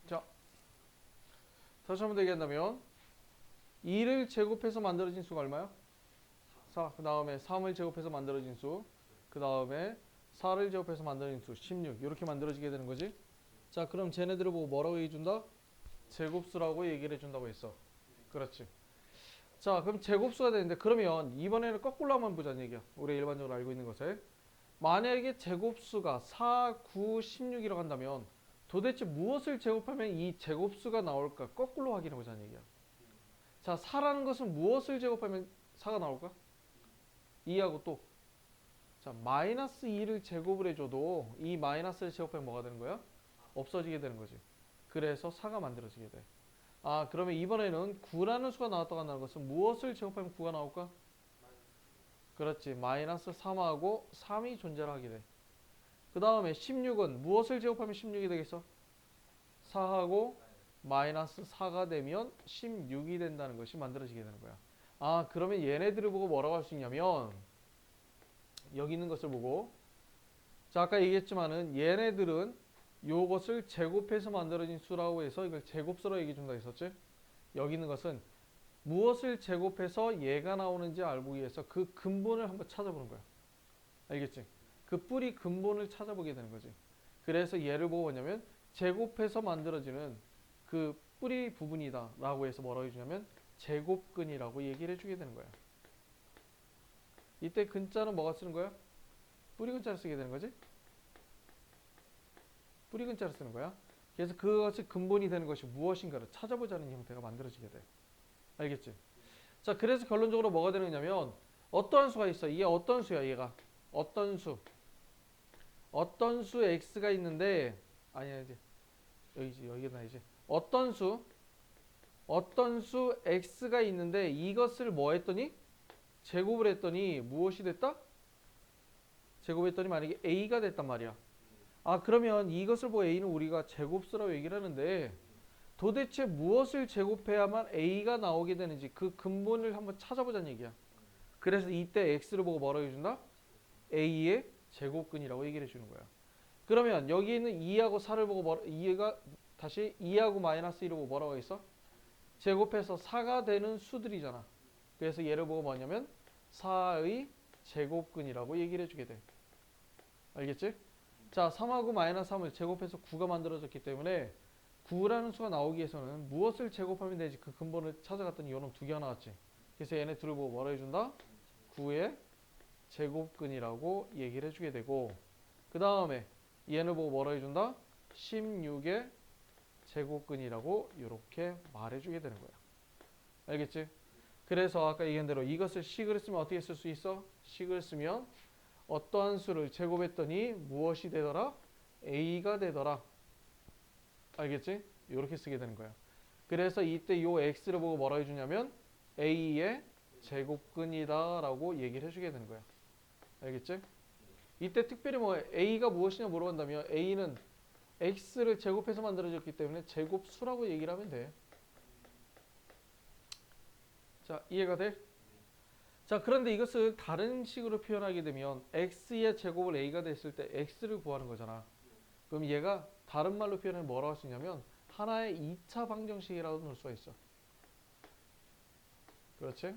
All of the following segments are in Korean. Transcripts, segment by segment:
자, 다시 한번 얘기한다면 2를 제곱해서 만들어진 수가 얼마야? 4. 그 다음에 3을 제곱해서 만들어진 수. 그 다음에 4를 제곱해서 만들어진 수. 16. 이렇게 만들어지게 되는 거지. 자, 그럼 쟤네들을 보고 뭐라고 얘기해준다? 제곱수라고 얘기를 해준다고 했어. 그렇지. 자, 그럼 제곱수가 되는데 그러면 이번에는 거꾸로 한번 보자는 얘기야. 우리 일반적으로 알고 있는 것에. 만약에 제곱수가 4, 9, 16이라고 한다면 도대체 무엇을 제곱하면 이 제곱수가 나올까? 거꾸로 확인해 보자는 얘기야. 자, 4라는 것은 무엇을 제곱하면 4가 나올까? 2하고 또. 자, 마이너스 2를 제곱을 해줘도 이 마이너스를 제곱하면 뭐가 되는 거야? 없어지게 되는 거지. 그래서 4가 만들어지게 돼. 아, 그러면 이번에는 9라는 수가 나왔다고 한다는 것은 무엇을 제곱하면 9가 나올까? 그렇지. 마이너스 3하고 3이 존재를 하게 돼. 그 다음에 16은 무엇을 제곱하면 16이 되겠어? 4하고 마이너스 4가 되면 16이 된다는 것이 만들어지게 되는 거야. 아, 그러면 얘네들을 보고 뭐라고 할 수 있냐면 여기 있는 것을 보고 자, 아까 얘기했지만은 얘네들은 요것을 제곱해서 만들어진 수라고 해서 이걸 제곱수라고 얘기해 준다 했었지? 여기 있는 것은 무엇을 제곱해서 얘가 나오는지 알기 위해서 그 근본을 한번 찾아보는 거야. 알겠지? 그 뿌리 근본을 찾아보게 되는 거지. 그래서 얘를 보고 뭐냐면 제곱해서 만들어지는 그 뿌리 부분이다 라고 해서 뭐라고 해주냐면 제곱근이라고 얘기를 해주게 되는 거야. 이때 근자는 뭐가 쓰는 거야? 뿌리 근자를 쓰게 되는 거지. 뿌리 근자를 쓰는 거야. 그래서 그것이 근본이 되는 것이 무엇인가를 찾아보자는 형태가 만들어지게 돼. 알겠지? 자, 그래서 결론적으로 뭐가 되느냐면 어떠한 수가 있어. 이게 어떤 수야, 얘가. 어떤 수. 어떤 수 x가 있는데 아니야, 이제 여기지, 여기다 이제 어떤 수 x가 있는데 이것을 뭐 했더니 제곱을 했더니 무엇이 됐다? 제곱했더니 만약에 a가 됐단 말이야. 아, 그러면 이것을 보고 a는 우리가 제곱수라고 얘기를 하는데 도대체 무엇을 제곱해야만 a가 나오게 되는지 그 근본을 한번 찾아보자는 얘기야. 그래서 이때 x를 보고 뭐라고 해준다? a의 제곱근이라고 얘기를 해주는 거야. 그러면 여기 있는 2하고 4를 보고 2가 다시 2하고 마이너스 1을 보고 뭐라고 했어? 제곱해서 4가 되는 수들이잖아. 그래서 얘를 보고 뭐냐면 4의 제곱근이라고 얘기를 해주게 돼. 알겠지? 자, 3하고 마이너스 3을 제곱해서 9가 만들어졌기 때문에 9라는 수가 나오기 위해서는 무엇을 제곱하면 되지? 그 근본을 찾아갔더니 요놈 두 개가 나왔지. 그래서 얘네 둘을 보고 뭐라 해준다? 9의 제곱근이라고 얘기를 해주게 되고 그 다음에 얘를 보고 뭐라 해준다? 16의 제곱근이라고 이렇게 말해주게 되는 거야. 알겠지? 그래서 아까 얘기한 대로 이것을 식을 쓰면 어떻게 쓸 수 있어? 식을 쓰면 어떠한 수를 제곱했더니 무엇이 되더라? a가 되더라. 알겠지? 이렇게 쓰게 되는 거야. 그래서 이때 요 x를 보고 뭐라 해주냐면 a의 제곱근이다 라고 얘기를 해주게 되는 거야. 알겠지? 이때 특별히 뭐 a가 무엇이냐 물어본다면 a는 x를 제곱해서 만들어졌기 때문에 제곱수라고 얘기를 하면 돼. 자, 이해가 돼? 자, 그런데 이것을 다른 식으로 표현하게 되면 x의 제곱을 a가 됐을 때 x를 구하는 거잖아. 그럼 얘가 다른 말로 표현하면 뭐라고 할 수 있냐면 하나의 2차 방정식이라고 놓을 수가 있어. 그렇지?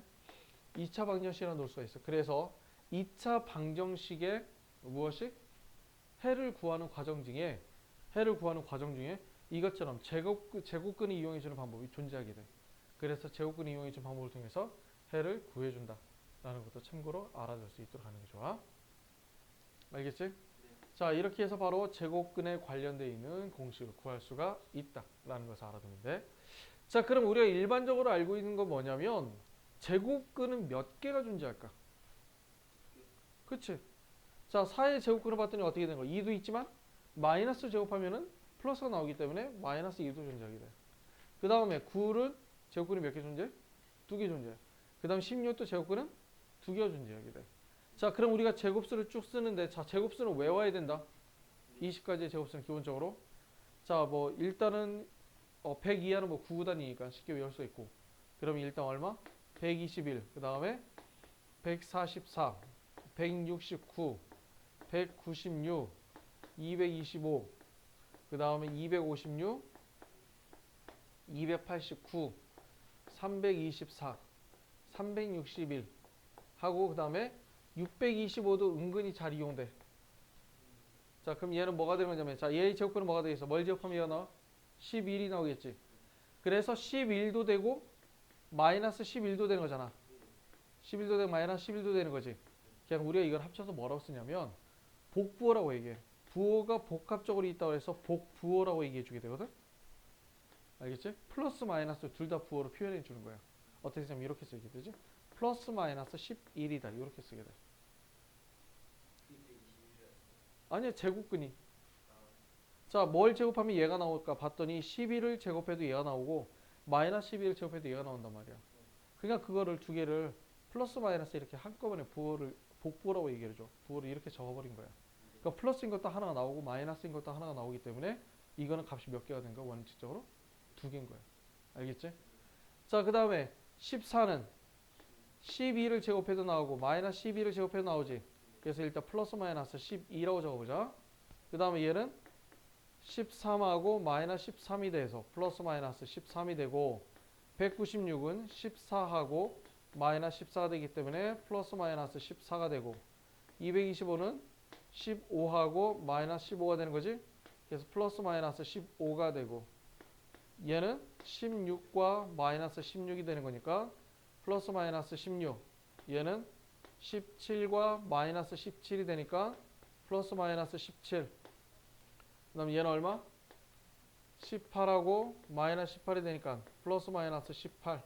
2차 방정식이라고 놓을 수가 있어. 그래서 2차 방정식의 무엇이? 해를 구하는 과정 중에 이것처럼 제곱근을 이용해주는 방법이 존재하게 돼. 그래서 제곱근을 이용해주는 방법을 통해서 해를 구해준다 라는 것도 참고로 알아둘 수 있도록 하는 게 좋아. 알겠지? 네. 자, 이렇게 해서 바로 제곱근에 관련되어 있는 공식을 구할 수가 있다 라는 것을 알아두면 돼. 자, 그럼 우리가 일반적으로 알고 있는 건 뭐냐면 제곱근은 몇 개가 존재할까? 그치? 자, 4의 제곱근을 봤더니 어떻게 된 거야? 2도 있지만 마이너스 제곱하면은 플러스가 나오기 때문에 마이너스 2도 존재하게 돼. 그 다음에 9는 제곱근이 몇 개 존재해? 2개 존재해. 그 다음 16도 제곱근은 2개가 존재하게 돼. 자, 그럼 우리가 제곱수를 쭉 쓰는데 자, 제곱수는 외워야 된다. 20가지의 제곱수는 기본적으로. 자, 뭐 일단은 100 이하는 뭐 9구단위니까 쉽게 외울 수 있고. 그러면 일단 얼마? 121. 그 다음에 144, 169, 196, 225, 그 다음에 256, 289, 324, 361 하고 그 다음에 625도 은근히 잘 이용돼. 자, 그럼 얘는 뭐가 되는 거냐면, 자, 얘의 제곱근은 뭐가 되겠어? 뭘 제곱하면 얘가 나와? 11이 나오겠지. 그래서 11도 되고 마이너스 11도 되는 거잖아. 11도 되고 마이너스 11도 되는 거지. 그냥 우리가 이걸 합쳐서 뭐라고 쓰냐면 복부호라고 얘기해. 부호가 복합적으로 있다고 해서 복부호라고 얘기해 주게 되거든. 알겠지? 플러스 마이너스 둘 다 부호로 표현해 주는 거야. 어떻게 쓰냐면 이렇게 쓰게 되지. 플러스 마이너스 11이다. 이렇게 쓰게 돼. 아니야, 제곱근이. 자, 뭘 제곱하면 얘가 나올까 봤더니 11을 제곱해도 얘가 나오고 마이너스 11을 제곱해도 얘가 나온단 말이야. 그러니까 그거를 두 개를 플러스 마이너스 이렇게 한꺼번에 부호를 복부호라고 얘기해 줘. 부호를 이렇게 적어버린 거야. 그러니까 플러스인 것도 하나가 나오고 마이너스인 것도 하나가 나오기 때문에 이거는 값이 몇 개가 된 거야? 원칙적으로 두 개인 거야. 알겠지? 자, 그 다음에 14는 12를 제곱해도 나오고 마이너스 12를 제곱해도 나오지. 그래서 일단 플러스 마이너스 12라고 적어보자. 그 다음에 얘는 13하고 마이너스 13이 돼서 플러스 마이너스 13이 되고 196은 14하고 마이너스 14가 되기 때문에 플러스 마이너스 14가 되고 225는 15하고 마이너스 15가 되는 거지. 그래서 플러스 마이너스 15가 되고 얘는 16과 마이너스 16이 되는 거니까 플러스 마이너스 16. 얘는 17과 마이너스 17이 되니까 플러스 마이너스 17. 그 다음에 얘는 얼마? 18하고 마이너스 18이 되니까 플러스 마이너스 18.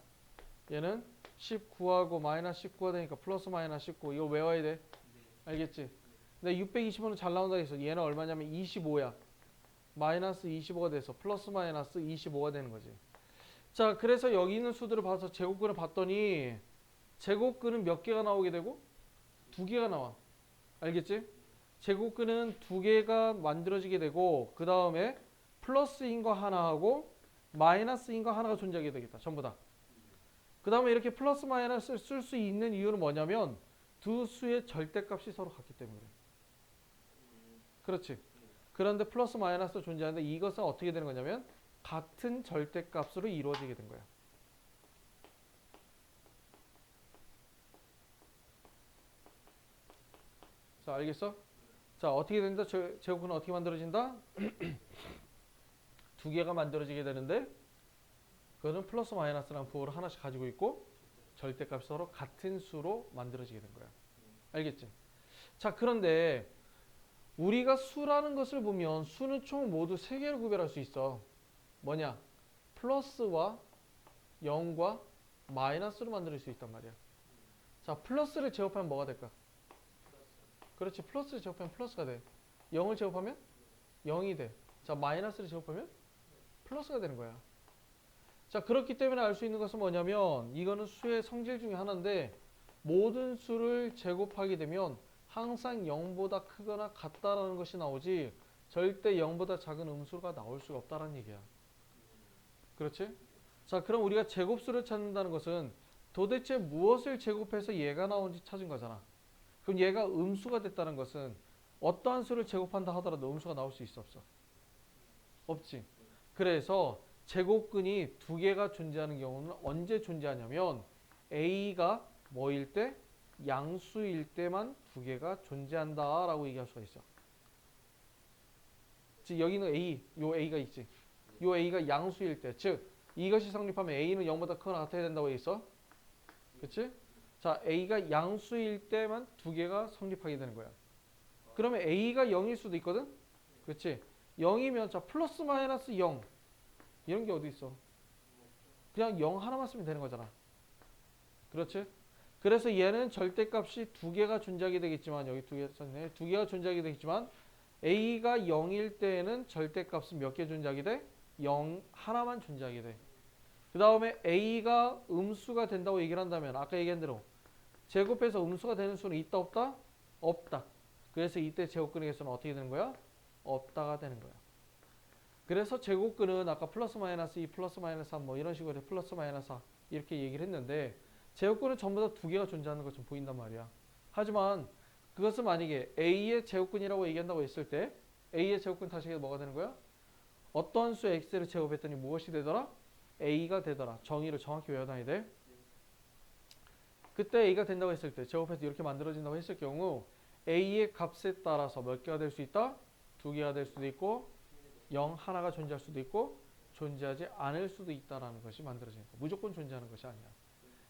얘는 19하고 마이너스 19가 되니까 플러스 마이너스 19. 이거 외워야 돼. 알겠지? 근데 625는 잘 나온다 했어. 얘는 얼마냐면 25야. 마이너스 25가 돼서 플러스 마이너스 25가 되는 거지. 자, 그래서 여기 있는 수들을 봐서 제곱근을 봤더니 제곱근은 몇 개가 나오게 되고 두 개가 나와. 알겠지? 제곱근은 두 개가 만들어지게 되고 그 다음에 플러스인 거 하나하고 마이너스인 거 하나가 존재하게 되겠다. 전부 다. 그 다음에 이렇게 플러스 마이너스를 쓸 수 있는 이유는 뭐냐면 두 수의 절대값이 서로 같기 때문에 그래. 그렇지. 그런데 플러스 마이너스도 존재하는데 이것은 어떻게 되는 거냐면 같은 절대값으로 이루어지게 된 거야. 자, 알겠어? 자, 어떻게 된다? 제곱근은 어떻게 만들어진다? 두 개가 만들어지게 되는데 그거는 플러스 마이너스라는 부호를 하나씩 가지고 있고 절대값이 서로 같은 수로 만들어지게 된 거야. 알겠지? 자, 그런데 우리가 수라는 것을 보면 수는 총 모두 세 개로 구별할 수 있어. 뭐냐? 플러스와 0과 마이너스로 만들 수 있단 말이야. 자, 플러스를 제곱하면 뭐가 될까? 그렇지. 플러스를 제곱하면 플러스가 돼. 0을 제곱하면 0이 돼. 자, 마이너스를 제곱하면 플러스가 되는 거야. 자, 그렇기 때문에 알 수 있는 것은 뭐냐면 이거는 수의 성질 중에 하나인데 모든 수를 제곱하게 되면 항상 0보다 크거나 같다라는 것이 나오지 절대 0보다 작은 음수가 나올 수가 없다라는 얘기야. 그렇지? 자, 그럼 우리가 제곱수를 찾는다는 것은 도대체 무엇을 제곱해서 얘가 나온지 찾은 거잖아. 그럼 얘가 음수가 됐다는 것은 어떠한 수를 제곱한다 하더라도 음수가 나올 수 있어 없어? 없지. 그래서 제곱근이 두 개가 존재하는 경우는 언제 존재하냐면 A가 뭐일 때? 양수일 때만 두 개가 존재한다라고 얘기할 수가 있어. 즉 여기는 A, 요 A가 있지. 요 A가 양수일 때, 즉 이것이 성립하면 A는 0보다 크거나 같아야 된다고 돼 있어. 그렇지? 자, A가 양수일 때만 두 개가 성립하게 되는 거야. 그러면 A가 0일 수도 있거든? 그렇지? 0이면 자 플러스 마이너스 0 이런 게 어디 있어? 그냥 0 하나만 쓰면 되는 거잖아. 그렇지? 그래서 얘는 절대값이 두 개가 존재하게 되겠지만 여기 두 개 썼네. 두 개가 존재하게 되겠지만 A가 0일 때에는 절대값은 몇 개 존재하게 돼? 0 하나만 존재하게 돼. 그 다음에 A가 음수가 된다고 얘기를 한다면 아까 얘기한 대로 제곱해서 음수가 되는 수는 있다 없다? 없다. 그래서 이때 제곱근에서는 어떻게 되는 거야? 없다가 되는 거야. 그래서 제곱근은 아까 플러스 마이너스 2 플러스 마이너스 3 뭐 이런 식으로 플러스 마이너스 4 이렇게 얘기를 했는데 제곱근은 전부 다 두 개가 존재하는 것처럼 보인단 말이야. 하지만 그것은 만약에 A의 제곱근이라고 얘기한다고 했을 때 A의 제곱근 다시 뭐가 되는 거야? 어떠한 수 X를 제곱했더니 무엇이 되더라? a가 되더라. 정의를 정확히 외워놔야 돼. 그때 a가 된다고 했을 때 제곱해서 이렇게 만들어진다고 했을 경우 a의 값에 따라서 몇 개가 될 수 있다? 두 개가 될 수도 있고 0 하나가 존재할 수도 있고 존재하지 않을 수도 있다라는 것이 만들어지는 거. 무조건 존재하는 것이 아니야.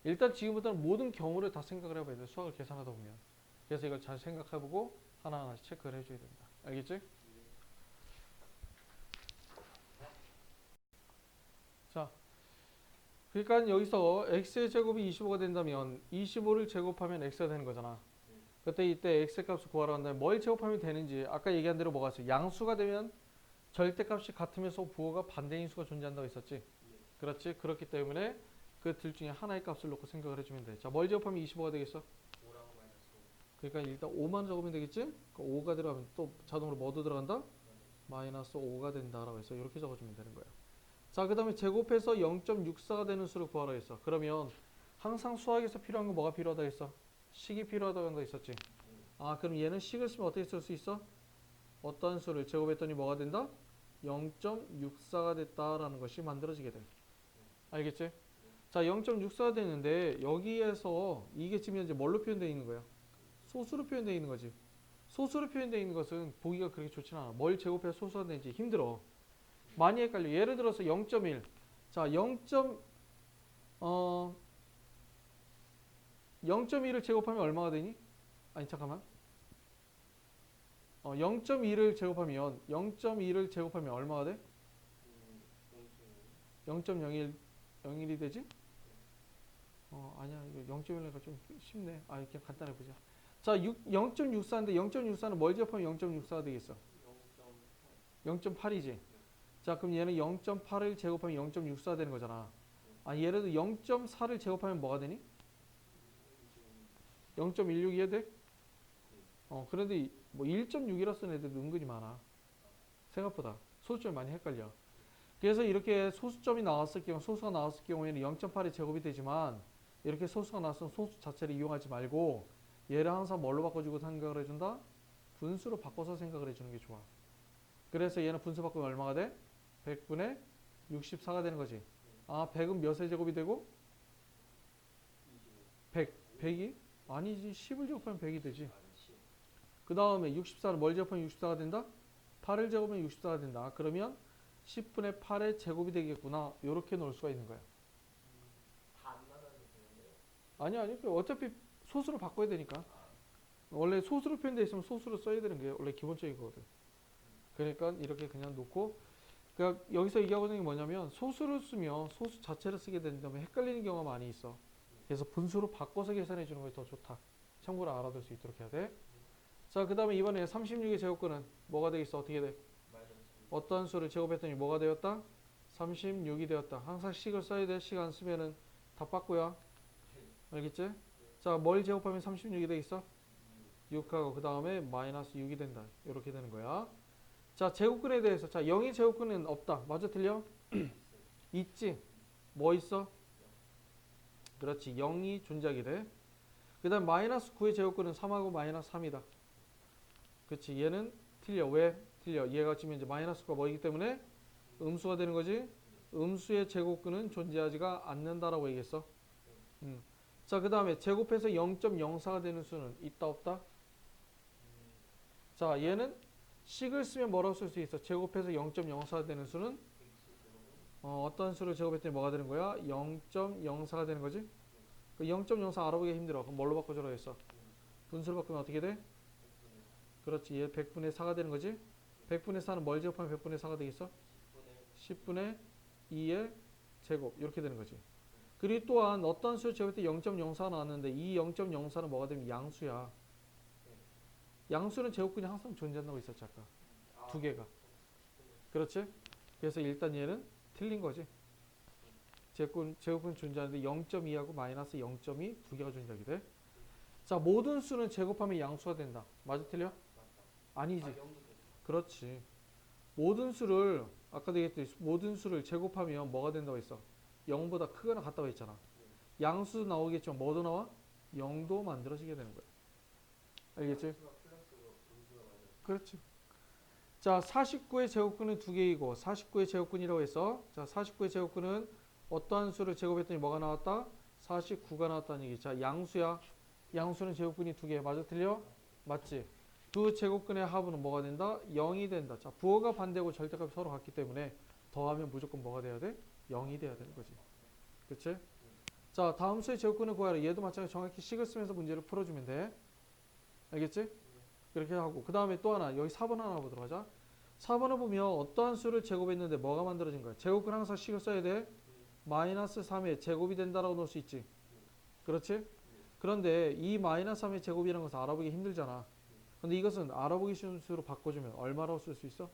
일단 지금부터는 모든 경우를 다 생각을 해봐야 돼. 수학을 계산하다 보면. 그래서 이걸 잘 생각해보고 하나하나씩 체크를 해줘야 된다. 알겠지? 자, 그러니까 여기서 x의 제곱이 25가 된다면 25를 제곱하면 x가 되는 거잖아. 그때 이때 x 값을 구하러 한다면 뭘 제곱하면 되는지 아까 얘기한 대로 뭐가 있어? 양수가 되면 절대값이 같으면서 부호가 반대인 수가 존재한다고 했었지. 그렇지? 그렇기 때문에 그 둘 중에 하나의 값을 놓고 생각을 해주면 돼. 자, 뭘 제곱하면 25가 되겠어? 그러니까 일단 5만 적으면 되겠지? 그 5가 들어가면 또 자동으로 뭐도 들어간다? 마이너스 5가 된다라고 해서 이렇게 적어주면 되는 거야. 자, 그 다음에 제곱해서 0.64가 되는 수를 구하라 했어. 그러면 항상 수학에서 필요한 건 뭐가 필요하다 했어? 식이 필요하다고 한다 했었지. 아, 그럼 얘는 식을 쓰면 어떻게 쓸 수 있어? 어떤 수를 제곱했더니 뭐가 된다? 0.64가 됐다라는 것이 만들어지게 돼. 알겠지? 자, 0.64가 되는데 여기에서 이게 지금 현재 뭘로 표현되어 있는 거야? 소수로 표현되어 있는 거지. 소수로 표현되어 있는 것은 보기가 그렇게 좋진 않아. 뭘 제곱해서 소수가 되는지 힘들어. 많이 헷갈려. 예를 들어서 0.1. 자, 0.1을 제곱하면 얼마가 되니? 아니, 잠깐만. 0.2를 제곱하면 0.2를 제곱하면 얼마가 돼? 0.01 01이 되지? 아니야. 이거 0.1가 좀 쉽네. 아, 이렇게 간단해 보자. 자, 0.64인데 0.64는 뭘 제곱하면 0.64가 되겠어? 0.8이지. 자, 그럼 얘는 0.8을 제곱하면 0.64가 되는 거잖아. 아, 예를 들어 0.4를 제곱하면 뭐가 되니? 0.16 이해돼? 그런데 뭐 1.6이라 쓰는 애들도 은근히 많아. 생각보다 소수점이 많이 헷갈려. 그래서 이렇게 소수점이 나왔을 경우, 소수가 나왔을 경우에는 0.8이 제곱이 되지만 이렇게 소수가 나왔으면 소수 자체를 이용하지 말고 얘를 항상 뭘로 바꿔주고 생각을 해준다? 분수로 바꿔서 생각을 해주는 게 좋아. 그래서 얘는 분수 바꾸면 얼마가 돼? 100분의 64가 되는 거지. 아, 100은 몇의 제곱이 되고? 100. 100이? 아니지. 10을 제곱하면 100이 되지. 그 다음에 64는 뭘 제곱하면 64가 된다? 8을 제곱하면 64가 된다. 그러면 10분의 8의 제곱이 되겠구나. 이렇게 놓을 수가 있는 거야. 아니. 어차피 소수로 바꿔야 되니까. 원래 소수로 표현되어 있으면 소수로 써야 되는 게 원래 기본적인 거거든. 그러니까 이렇게 그냥 놓고, 그러니까 여기서 얘기하고 있는 게 뭐냐면 소수를 쓰면 소수 자체를 쓰게 된다면 헷갈리는 경우가 많이 있어. 그래서 분수로 바꿔서 계산해 주는 것이 더 좋다. 참고로 알아둘 수 있도록 해야 돼. 자, 그 다음에 이번에 36의 제곱근은 뭐가 되겠어? 어떻게 돼? 어떤 수를 제곱했더니 뭐가 되었다? 36이 되었다. 항상 식을 써야 돼. 식 안 쓰면은 다 빠꾸야. 알겠지? 자, 뭘 제곱하면 36이 되겠어? 6하고 그 다음에 마이너스 6이 된다. 이렇게 되는 거야. 자, 제곱근에 대해서. 자, 0의 제곱근은 없다. 맞아, 틀려? 있지? 뭐 있어? 그렇지. 0이 존재하게 돼. 그 다음 마이너스 9의 제곱근은 3하고 마이너스 3이다. 그렇지. 얘는 틀려. 왜? 틀려. 얘가 지금 이제 마이너스가 뭐이기 때문에 음수가 되는 거지. 음수의 제곱근은 존재하지가 않는다라고 얘기했어. 자, 그 다음에 제곱해서 0.04가 되는 수는 있다 없다? 자, 얘는 식을 쓰면 뭐라고 쓸 수 있어? 제곱해서 0.04가 되는 수는 어떤 수를 제곱했더니 뭐가 되는 거야? 0.04가 되는 거지? 그 0.04 알아보기 힘들어. 그럼 뭘로 바꿔주라고 했어? 분수를 바꾸면 어떻게 돼? 그렇지. 얘 100분의 4가 되는 거지? 100분의 4는 뭘 제곱하면 100분의 4가 되겠어? 10분의 2의 제곱. 이렇게 되는 거지. 그리고 또한 어떤 수를 제곱할 때 0.04 나왔는데 이 0.04는 뭐가 되면 양수야. 양수는 제곱근이 항상 존재한다고 있었지 아까. 두 개가. 그렇지? 그래서 일단 얘는 틀린 거지. 제곱근 존재하는데 0.2하고 마이너스 0.2 두 개가 존재하게 돼. 자, 모든 수는 제곱하면 양수가 된다. 맞아, 틀려? 아니지. 그렇지. 모든 수를 아까도 얘기했듯이 모든 수를 제곱하면 뭐가 된다고 했어? 0보다 크거나 같다고 했잖아. 양수 나오겠지만 뭐도 나와? 0도 만들어지게 되는 거야. 알겠지? 그렇지. 자, 49의 제곱근은 두 개이고 49의 제곱근이라고 해서 자, 49의 제곱근은 어떠한 수를 제곱했더니 뭐가 나왔다? 49가 나왔다는 얘기. 자, 양수야. 양수는 제곱근이 두 개. 맞아? 틀려? 맞지? 두 제곱근의 합은 뭐가 된다? 0이 된다. 자, 부호가 반대고 절대값이 서로 같기 때문에 더하면 무조건 뭐가 돼야 돼? 0이 돼야 되는 거지. 그치? 자, 다음 수의 제곱근을 구하라. 얘도 마찬가지로 정확히 식을 쓰면서 문제를 풀어주면 돼. 알겠지? 그렇게 하고 그 다음에 또 하나 여기 4번 하나 보도록 하자. 4번을 보면 어떠한 수를 제곱했는데 뭐가 만들어진 거야? 제곱근 항상 식을 써야 돼. 마이너스 3의 제곱이 된다라고 놓을 수 있지. 그렇지? 그런데 이 마이너스 3의 제곱이라는 것은 알아보기 힘들잖아. 근데 이것은 알아보기 쉬운 수로 바꿔주면 얼마라고 쓸 수 있어?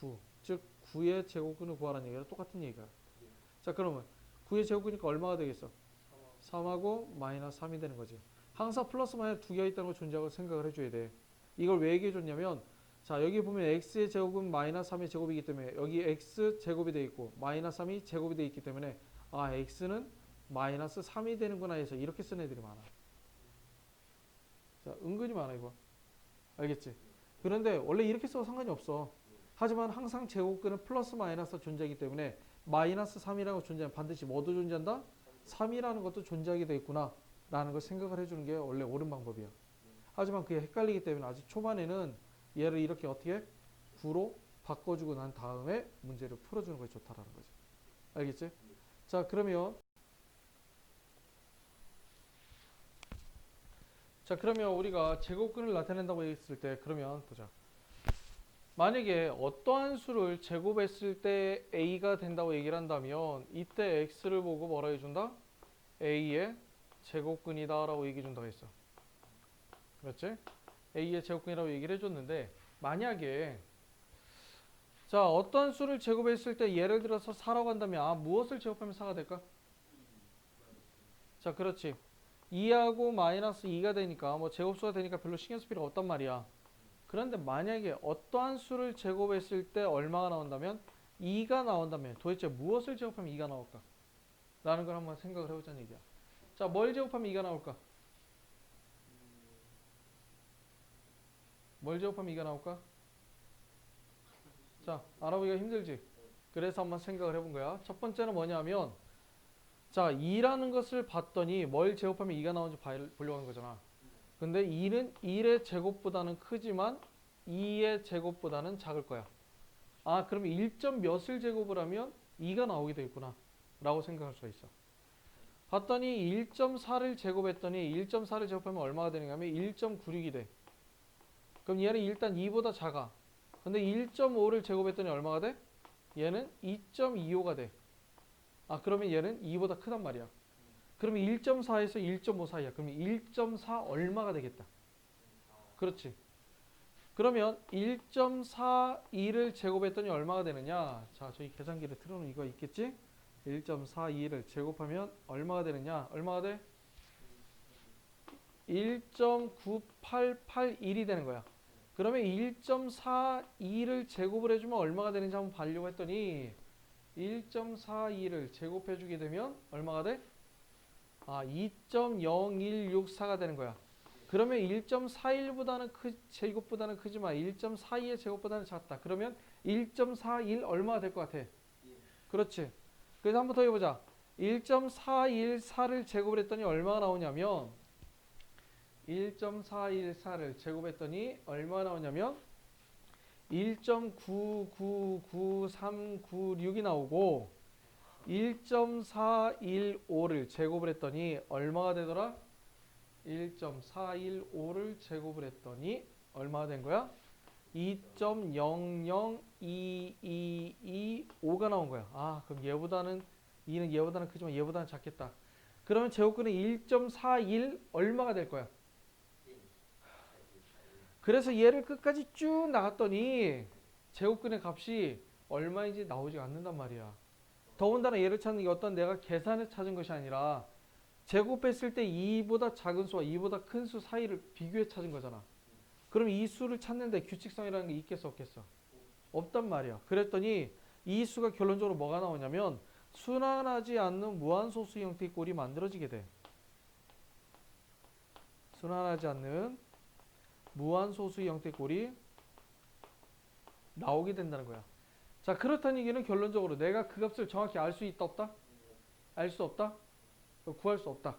9. 즉 9의 제곱근을 구하라는 얘기랑 똑같은 얘기야. 자, 그러면 9의 제곱근이니까 얼마가 되겠어? 3하고 마이너스 3이 되는 거지. 항상 플러스 마이너스 두 개가 있다는 걸 존재하고 생각을 해줘야 돼. 이걸 왜 얘기해 줬냐면 자, 여기 보면 x의 제곱은 마이너스 3의 제곱이기 때문에 여기 x 제곱이 돼 있고 마이너스 3이 제곱이 돼 있기 때문에 아, x는 마이너스 3이 되는구나 해서 이렇게 쓰는 애들이 많아. 자, 은근히 많아 이거. 알겠지? 그런데 원래 이렇게 써도 상관이 없어. 하지만 항상 제곱근은 플러스 마이너스 존재하기 때문에 마이너스 3이라고 존재하면 반드시 뭐도 존재한다? 3이라는 것도 존재하게 돼 있구나 라는 걸 생각을 해주는 게 원래 옳은 방법이야. 하지만 그게 헷갈리기 때문에 아직 초반에는 얘를 이렇게 어떻게 9로 바꿔주고 난 다음에 문제를 풀어주는 것이 좋다라는 거지. 알겠지? 자, 그러면 우리가 제곱근을 나타낸다고 했을 때 그러면 보자. 만약에 어떠한 수를 제곱했을 때 a가 된다고 얘기를 한다면 이때 x를 보고 뭐라 해준다? a의 제곱근이다 라고 얘기해 준다고 했어. 그렇지? a의 제곱근이라고 얘기를 해줬는데 만약에 자, 어떤 수를 제곱했을 때 예를 들어서 4라고 한다면 아, 무엇을 제곱하면 4가 될까? 자, 그렇지. 2하고 마이너스 2가 되니까 뭐 제곱수가 되니까 별로 신경 쓸 필요가 없단 말이야. 그런데 만약에 어떠한 수를 제곱했을 때 얼마가 나온다면 2가 나온다면 도대체 무엇을 제곱하면 2가 나올까? 라는 걸 한번 생각을 해보자는 얘기야. 자, 뭘 제곱하면 2가 나올까? 뭘 제곱하면 2가 나올까? 자, 알아보기가 힘들지? 그래서 한번 생각을 해본 거야. 첫 번째는 뭐냐면 자, 2라는 것을 봤더니 뭘 제곱하면 2가 나오는지 보려고 하는 거잖아. 근데 2는 1의 제곱보다는 크지만 2의 제곱보다는 작을 거야. 아, 그러면 1점 몇을 제곱을 하면 2가 나오게 되겠구나 라고 생각할 수가 있어. 봤더니 1.4를 제곱했더니 1.4를 제곱하면 얼마가 되는가 하면 1.96이 돼. 그럼 얘는 일단 2보다 작아. 근데 1.5를 제곱했더니 얼마가 돼? 얘는 2.25가 돼. 아, 그러면 얘는 2보다 크단 말이야. 그러면 1.4에서 1.5 사이야. 그러면 1.4 얼마가 되겠다. 그렇지. 그러면 1.42를 제곱했더니 얼마가 되느냐? 자, 저희 계산기를 틀어놓은 이거 있겠지? 1.42를 제곱하면 얼마가 되느냐? 얼마가 돼? 1.9881이 되는 거야. 그러면 1.42를 제곱을 해주면 얼마가 되는지 한번 보려고 했더니 1.42를 제곱해주게 되면 얼마가 돼? 아, 2.0164가 되는 거야. 그러면 1.41보다는 제곱보다는 크지만 1.42의 제곱보다는 작다. 그러면 1.41 얼마가 될 것 같아? 그렇지. 그래서 한번 더 해보자. 1.414를 제곱을 했더니 얼마가 나오냐면 1.414를 제곱했더니 얼마가 나오냐면 1.999396이 나오고 1.415를 제곱을 했더니 얼마가 되더라? 1.415를 제곱을 했더니 얼마가 된 거야? 2.00225가 나온 거야. 아, 그럼 얘는 얘보다는 크지만 얘보다는 작겠다. 그러면 제곱근은 1.41 얼마가 될 거야? 그래서 얘를 끝까지 쭉 나갔더니 제곱근의 값이 얼마인지 나오지 않는단 말이야. 더군다나 얘를 찾는 게 어떤 내가 계산해 찾은 것이 아니라 제곱했을 때 2보다 작은 수와 2보다 큰 수 사이를 비교해 찾은 거잖아. 그럼 이 수를 찾는데 규칙성이라는 게 있겠어 없겠어? 없단 말이야. 그랬더니 이 수가 결론적으로 뭐가 나오냐면 순환하지 않는 무한소수 형태의 꼴이 만들어지게 돼. 순환하지 않는 무한소수 형태의 꼴이 나오게 된다는 거야. 자, 그렇다는 얘기는 결론적으로 내가 그 값을 정확히 알 수 있다 없다? 알 수 없다? 구할 수 없다.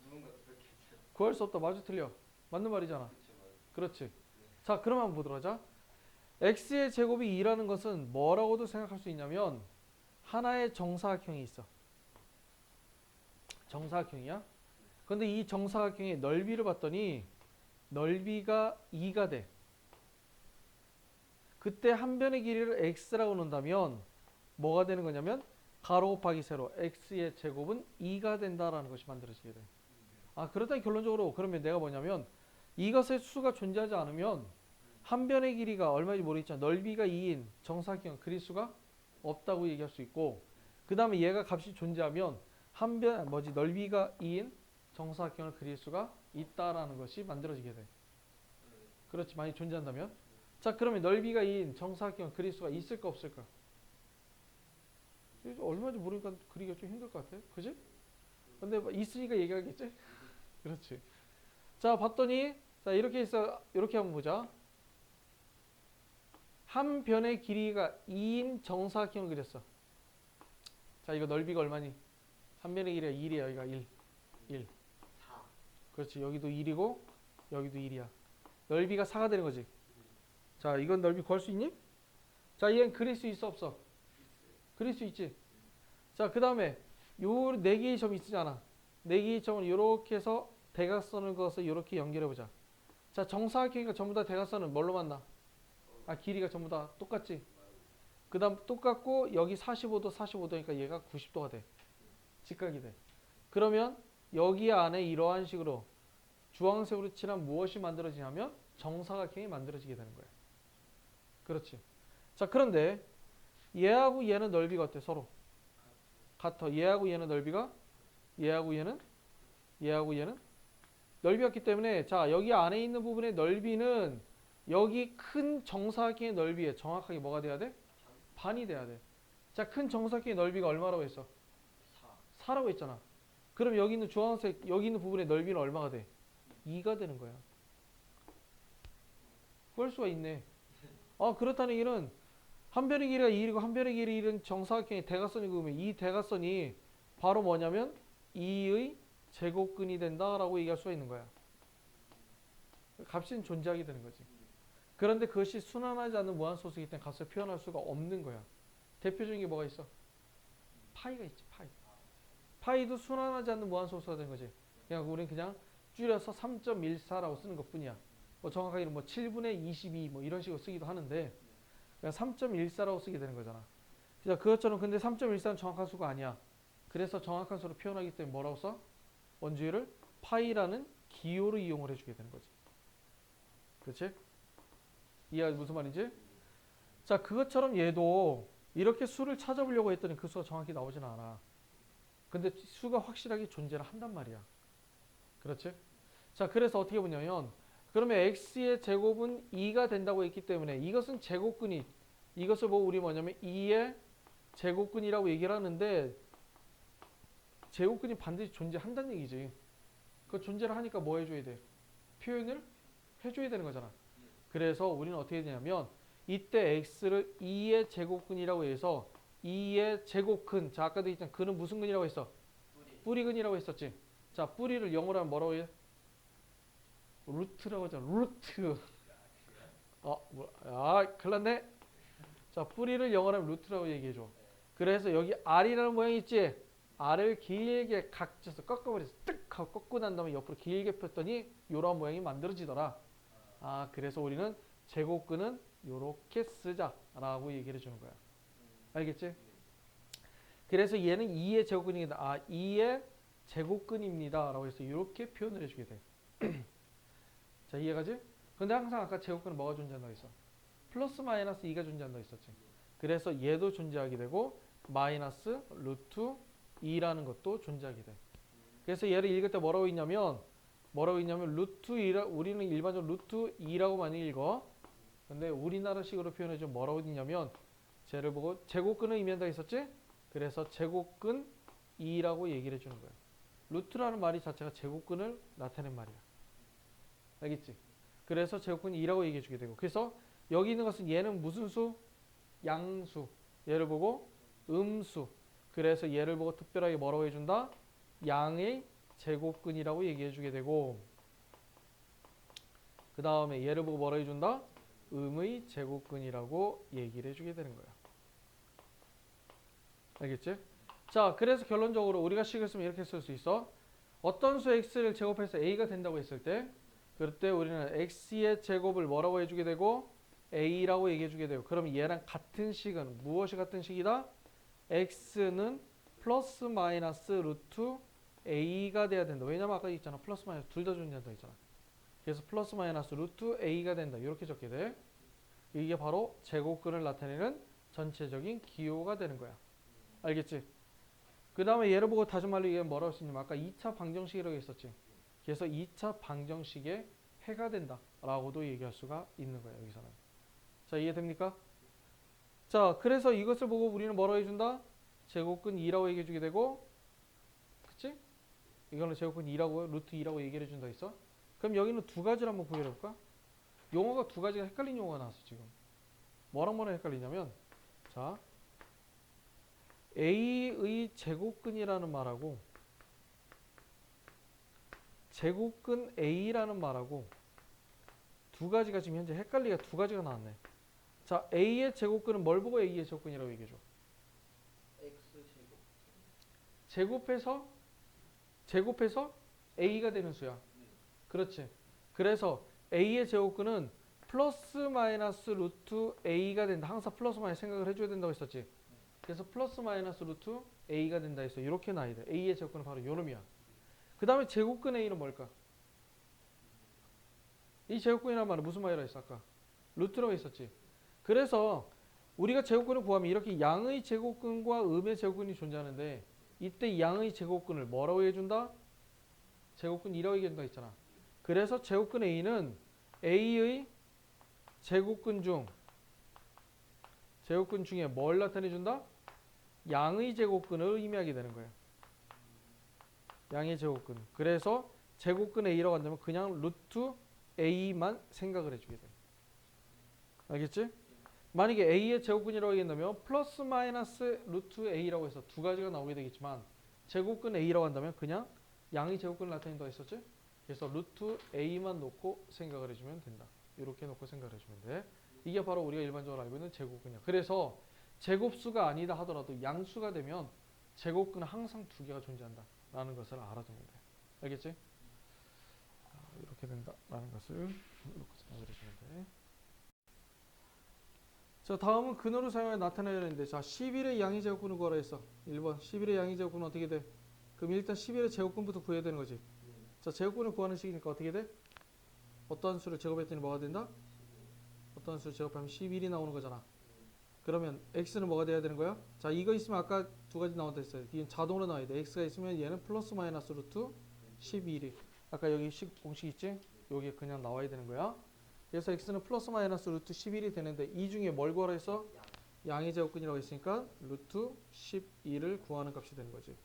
누군가 그렇겠죠. 구할 수 없다. 맞아 틀려? 맞는 말이잖아. 그쵸, 맞아요. 그렇지. 자, 그럼 한번 보도록 하자. x의 제곱이 2라는 것은 뭐라고도 생각할 수 있냐면 하나의 정사각형이 있어. 정사각형이야. 근데 이 정사각형의 넓이를 봤더니 넓이가 2가 돼. 그때 한 변의 길이를 x라고 놓는다면 뭐가 되는 거냐면 가로 곱하기 세로 x의 제곱은 2가 된다라는 것이 만들어지게 돼. 아, 그렇다면 결론적으로 그러면 내가 뭐냐면 이것의 수가 존재하지 않으면 한 변의 길이가 얼마인지 모르겠지만 넓이가 2인 정사각형 그릴 수가 없다고 얘기할 수 있고, 그 다음에 얘가 값이 존재하면 넓이가 2인 정사각형을 그릴 수가 있다라는 것이 만들어지게 돼. 그렇지, 많이 존재한다면. 자, 그러면 넓이가 2인 정사각형을 그릴 수가 있을까 없을까? 얼마인지 모르니까 그리기가 좀 힘들 것 같아. 그지? 근데 있으니까 얘기하겠지? 그렇지. 자, 봤더니 자, 이렇게 해서 이렇게 한번 보자. 한 변의 길이가 2인 정사각형을 그렸어. 자, 이거 넓이가 얼마니? 한 변의 길이가 1이야. 여기가 1. 4. 그렇지. 여기도 1이고 여기도 1이야. 넓이가 4가 되는 거지. 자, 이건 넓이 구할 수 있니? 자, 얘는 그릴 수 있어 없어? 그릴 수 있지. 자, 그 다음에 요 4개의 점이 있잖아. 4개의 점을 이렇게 해서 대각선을 그어서 이렇게 연결해 보자. 자, 정사각형이니까 전부 다 대각선은 뭘로 만나? 아, 길이가 전부 다 똑같지. 그 다음 똑같고 여기 45도 45도니까 얘가 90도가 돼. 직각이 돼. 그러면 여기 안에 이러한 식으로 주황색으로 칠한 무엇이 만들어지냐면 정사각형이 만들어지게 되는 거야. 그렇지. 자, 그런데 얘하고 얘는 넓이가 어때? 서로 같아. 얘하고 얘는 넓이가 얘하고 얘는 넓이가 같기 때문에 자, 여기 안에 있는 부분의 넓이는 여기 큰 정사각형의 넓이에 정확하게 뭐가 돼야 돼? 반이 돼야 돼. 자, 큰 정사각형의 넓이가 얼마라고 했어? 4라고 했잖아. 그럼 여기 있는 주황색 여기 있는 부분의 넓이는 얼마가 돼? 2가 되는 거야. 구할 수가 있네. 아, 그렇다는 얘기는 한 변의 길이가 2이고 한 변의 길이는 정사각형의 대각선이 그으면 이 대각선이 바로 뭐냐면 2의 제곱근이 된다라고 얘기할 수가 있는 거야. 값은 존재하게 되는 거지. 그런데 그것이 순환하지 않는 무한소수이기 때문에 값을 표현할 수가 없는 거야. 대표적인 게 뭐가 있어? 파이가 있지. 파이도 순환하지 않는 무한소수가 되는 거지. 그냥 우리는 그냥 줄여서 3.14라고 쓰는 것 뿐이야. 뭐 정확하게는 뭐 7분의 22 뭐 이런 식으로 쓰기도 하는데 그냥 3.14라고 쓰게 되는 거잖아. 그래서 그것처럼 근데 3.14는 정확한 수가 아니야. 그래서 정확한 수로 표현하기 때문에 뭐라고 써? 원주율을 파이라는 기호로 이용을 해주게 되는 거지. 그렇지? 이해가 무슨 말인지? 자, 그것처럼 얘도 이렇게 수를 찾아보려고 했더니 그 수가 정확히 나오지는 않아. 근데 수가 확실하게 존재를 한단 말이야. 그렇지? 자, 그래서 어떻게 보냐면 그러면 x의 제곱은 2가 된다고 했기 때문에 이것은 제곱근이 이것을 보고 우리 뭐냐면 2의 제곱근이라고 얘기를 하는데 제곱근이 반드시 존재한다는 얘기지. 그 존재를 하니까 뭐 해줘야 돼? 표현을 해줘야 되는 거잖아. 그래서 우리는 어떻게 되냐면 이때 x를 2의 제곱근이라고 해서 2의 제곱근. 자, 아까도 있잖아. 근은 무슨 근이라고 했어? 뿌리근이라고 했었지. 자, 뿌리를 영어로 하면 뭐라고 해? 루트라고 하잖아. 루트. 큰일 났네. 자, 뿌리를 영어로 하면 루트라고 얘기해줘. 그래서 여기 R이라는 모양이 있지? R을 길게 각져서 꺾어버려서 뜩 하고 꺾고 난 다음에 옆으로 길게 폈더니 이런 모양이 만들어지더라. 아, 그래서 우리는 제곱근은 이렇게 쓰자라고 얘기를 해주는 거야. 알겠지? 그래서 얘는 2의 제곱근이다. 아, 2의 제곱근입니다. 라고 해서 이렇게 표현을 해주게 돼. 자, 이해가지? 근데 항상 아까 제곱근은 뭐가 존재한다고 했어? 플러스 마이너스 2가 존재한다고 했었지. 그래서 얘도 존재하게 되고 마이너스 루트 2라는 것도 존재하게 돼. 그래서 얘를 읽을 때 뭐라고 있냐면 루트 2라 우리는 일반적으로 루트 2라고 많이 읽어. 근데 우리나라식으로 표현해주면 뭐라고 있냐면 쟤를 보고 제곱근을 의미한다고 했었지? 그래서 제곱근 2라고 얘기를 해주는 거야. 루트라는 말이 자체가 제곱근을 나타낸 말이야. 알겠지? 그래서 제곱근 2라고 얘기해 주게 되고 그래서 여기 있는 것은 얘는 무슨 수? 양수. 얘를 보고 음수. 그래서 얘를 보고 특별하게 뭐라고 해준다? 양의 제곱근이라고 얘기해 주게 되고, 그 다음에 얘를 보고 뭐라고 해준다? 음의 제곱근이라고 얘기를 해주게 되는 거야. 알겠지? 자, 그래서 결론적으로 우리가 식을 쓰면 이렇게 쓸 수 있어. 어떤 수 x를 제곱해서 a가 된다고 했을 때, 그럴 때 우리는 x의 제곱을 뭐라고 해주게 되고 a라고 얘기해 주게 되고, 그럼 얘랑 같은 식은 무엇이 같은 식이다? x는 플러스 마이너스 루트 a가 돼야 된다. 왜냐면 아까 있잖아, 플러스 마이너스 둘 다 존재한다 있잖아. 그래서 플러스 마이너스 루트 a가 된다. 이렇게 적게 돼. 이게 바로 제곱근을 나타내는 전체적인 기호가 되는 거야. 알겠지? 그 다음에 얘를 보고 다시 말로 얘는 뭐라고 했었냐면 아까 2차 방정식이라고 했었지. 그래서 2차 방정식의 해가 된다 라고도 얘기할 수가 있는 거야, 여기서는. 자, 이해됩니까? 자, 그래서 이것을 보고 우리는 뭐라고 해준다? 제곱근 2라고 얘기해 주게 되고, 그치? 이거는 제곱근 2라고, 루트 2라고 얘기를 해준다 했어. 그럼 여기는 두 가지를 한번 구별해 볼까? 용어가 두 가지가 헷갈린 용어가 나왔어 지금. 뭐랑 헷갈리냐면, 자, A의 제곱근이라는 말하고 제곱근 A라는 말하고 두 가지가 지금 현재 헷갈리가 두 가지가 나왔네. 자, A의 제곱근은 뭘 보고 A의 제곱근이라고 얘기해줘? x제곱. 제곱해서 A가 되는 수야. 그렇지. 그래서 A의 제곱근은 플러스 마이너스 루트 A가 된다. 항상 플러스 마이너스 생각을 해줘야 된다고 했었지. 그래서 플러스 마이너스 루트 A가 된다 해서 이렇게 나와야 돼. A의 제곱근은 바로 요놈이야. 그 다음에 제곱근 A는 뭘까? 이 제곱근이란 말은 무슨 말이라 했어 아까? 루트라고 했었지. 그래서 우리가 제곱근을 구하면 이렇게 양의 제곱근과 음의 제곱근이 존재하는데, 이때 양의 제곱근을 뭐라고 해준다? 제곱근 2라고 얘기한다 했잖아. 그래서 제곱근 A는 A의 제곱근 중에 뭘 나타내준다? 양의 제곱근을 의미하게 되는 거예요. 양의 제곱근. 그래서 제곱근 A라고 한다면 그냥 루트 A만 생각을 해주게 돼. 알겠지? 만약에 A의 제곱근이라고 얘기한다면 플러스 마이너스 루트 A라고 해서 두 가지가 나오게 되겠지만, 제곱근 A라고 한다면 그냥 양의 제곱근을 나타낸다고 했었지? 그래서 루트 A만 놓고 생각을 해주면 된다. 이렇게 놓고 생각을 해주면 돼. 이게 바로 우리가 일반적으로 알고 있는 제곱근이야. 그래서 제곱수가 아니다 하더라도 양수가 되면 제곱근은 항상 두 개가 존재한다 라는 것을 알아두면 돼. 알겠지? 이렇게 된다라는 것을 이렇게 생각을 해주면 돼. 자, 다음은 근호를 사용해 나타내야 되는데, 자, 11의 양의 제곱근을 구하라 했어. 1번 11의 양의 제곱근은 어떻게 돼? 그럼 일단 11의 제곱근부터 구해야 되는 거지. 자, 제곱근을 구하는 식이니까 어떻게 돼? 어떤 수를 제곱했더니 뭐가 된다? 어떤 수를 제곱하면 11이 나오는 거잖아. 그러면 x는 뭐가 돼야 되는 거야? 자, 이거 있으면 아까 두 가지 나온다 했어요. 이건 자동으로 나와야 돼. x가 있으면 얘는 플러스 마이너스 루트 11이. 아까 여기 공식 있지? 여기 그냥 나와야 되는 거야. 그래서 x는 플러스 마이너스 루트 11이 되는데, 이 중에 뭘 구하라 했어? 양의 제곱근이라고 했으니까 루트 12를 구하는 값이 되는 거지.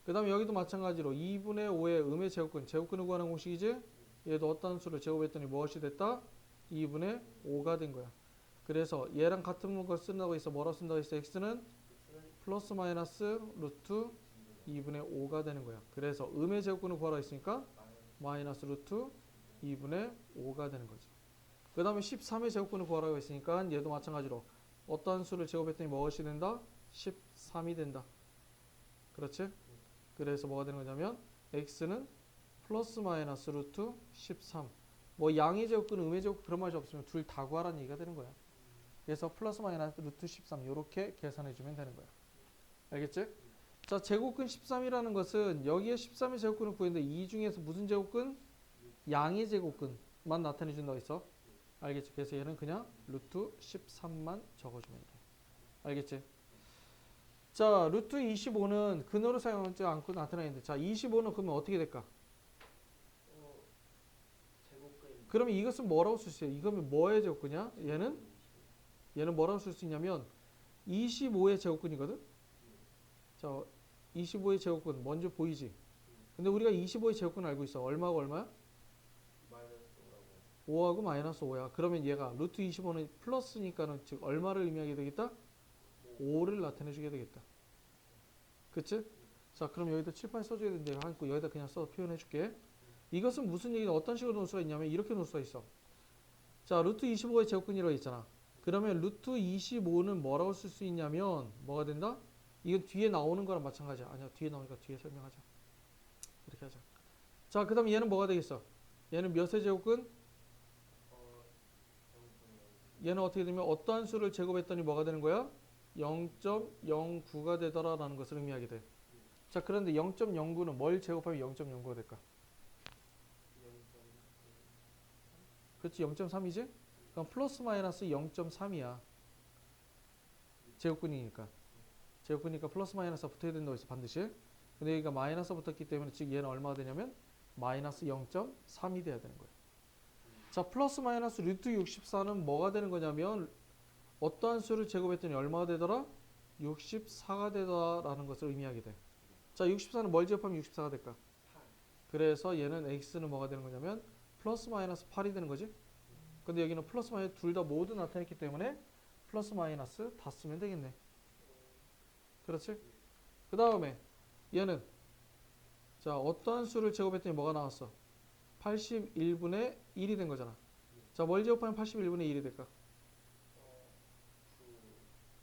그 다음에 여기도 마찬가지로 2분의 5의 음의 제곱근을 구하는 공식이지? 얘도 어떤 수를 제곱했더니 무엇이 됐다? 2분의 5가 된 거야. 그래서 얘랑 같은 걸 쓴다고 해서 뭐라고 쓴다고 했어? x는 플러스 마이너스 루트 2분의 5가 되는 거야. 그래서 음의 제곱근을 구하라 했으니까 마이너스 루트 2분의 5가 되는 거지. 그 다음에 13의 제곱근을 구하라고 했으니까 얘도 마찬가지로 어떤 수를 제곱했더니 무엇이 된다? 13이 된다. 그렇지? 그래서 뭐가 되는 거냐면 x는 플러스 마이너스 루트 13. 뭐 양의 제곱근, 음의 제곱근 그런 말이 없으면 둘 다 구하라는 얘기가 되는 거야. 그래서 플러스 마이너스 루트 13 이렇게 계산해 주면 되는 거야. 알겠지? 자, 제곱근 13이라는 것은 여기에 13의 제곱근을 구했는데 이 중에서 무슨 제곱근? 양의 제곱근만 나타내 준다고 했어. 알겠지? 그래서 얘는 그냥 루트 13만 적어주면 돼. 알겠지? 자, 루트 25는 근호를 사용하지 않고 나타나는데, 자, 25는 그러면 어떻게 될까? 제곱근. 그러면 이것은 뭐라고 쓸 수 있어요? 이거는 뭐의 제곱근이야? 얘는 뭐라고 쓸 수 있냐면 25의 제곱근이거든? 자, 25의 제곱근 먼저 보이지? 근데 우리가 25의 제곱근 알고 있어. 얼마가 얼마야? 마이너스 5라고. 5하고 마이너스 5야. 그러면 얘가 루트 25는 플러스니까는 즉 얼마를 의미하게 되겠다? 5를 나타내 주게 되겠다. 그치? 자, 그럼 여기다 칠판에 써줘야 되는데 하고 여기다 그냥 써 표현해 줄게. 이것은 무슨 얘기냐? 어떤 식으로 놓을 수가 있냐면 이렇게 놓을 수가 있어. 자, 루트 25의 제곱근이라고 있잖아. 그러면 루트 25는 뭐라고 쓸 수 있냐면 뭐가 된다? 이건 뒤에 나오는 거랑 마찬가지야. 아니야, 뒤에 나오니까 뒤에 설명하자. 이렇게 하자. 자, 그 다음에 얘는 뭐가 되겠어? 얘는 몇의 제곱근? 어, 0.0. 얘는 어떻게 되면 어떠한 수를 제곱했더니 뭐가 되는 거야? 0.09가 되더라 라는 것을 의미하게 돼. 자, 그런데 0.09는 뭘 제곱하면 0.09가 될까? 0.0. 그렇지, 0.3이지? 그럼 플러스 마이너스 0.3이야. 제곱근이니까. 제곱근이니까 플러스 마이너스가 붙어야 된다고 했어, 반드시. 근데 여기가 마이너스 붙었기 때문에 지금 얘는 얼마가 되냐면 마이너스 0.3이 돼야 되는 거야. 자, 플러스 마이너스 루트 64는 뭐가 되는 거냐면 어떠한 수를 제곱했더니 얼마가 되더라? 64가 되더라라는 것을 의미하게 돼. 자, 64는 뭘 제곱하면 64가 될까? 8. 그래서 얘는 x는 뭐가 되는 거냐면 플러스 마이너스 8이 되는 거지. 근데 여기는 플러스 마이너스 둘 다 모두 나타냈기 때문에 플러스 마이너스 다 쓰면 되겠네. 그렇지? 그 다음에 얘는 자, 어떠한 수를 제곱했더니 뭐가 나왔어? 81분의 1이 된 거잖아. 자, 뭘 제곱하면 81분의 1이 될까?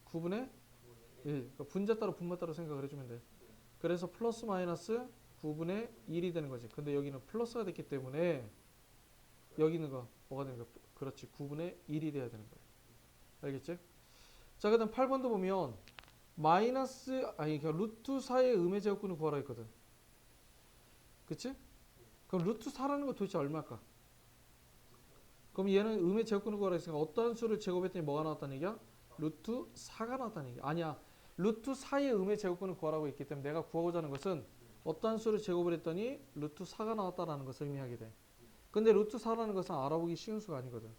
9분의 1. 그러니까 분자 따로 분모 따로 생각을 해주면 돼. 그래서 플러스 마이너스 9분의 1이 되는 거지. 근데 여기는 플러스가 됐기 때문에 여기 있는 거 뭐가 되는 거야? 그렇지. 9분의 1이 돼야 되는 거야. 알겠지? 자, 그 다음 8번도 보면 그러니까 루트 4의 음의 제곱근을 구하라 했거든. 그치? 그럼 루트 4라는 거 도대체 얼마일까? 그럼 얘는 음의 제곱근을 구하라 했으니까 어떠한 수를 제곱했더니 뭐가 나왔다는 얘기야? 루트 4가 나왔다는 얘기야. 아니야. 루트 4의 음의 제곱근을 구하라고 했기 때문에 내가 구하고자 하는 것은 어떠한 수를 제곱을 했더니 루트 4가 나왔다라는 것을 의미하게 돼. 근데 루트 4라는 것은 알아보기 쉬운 수가 아니거든.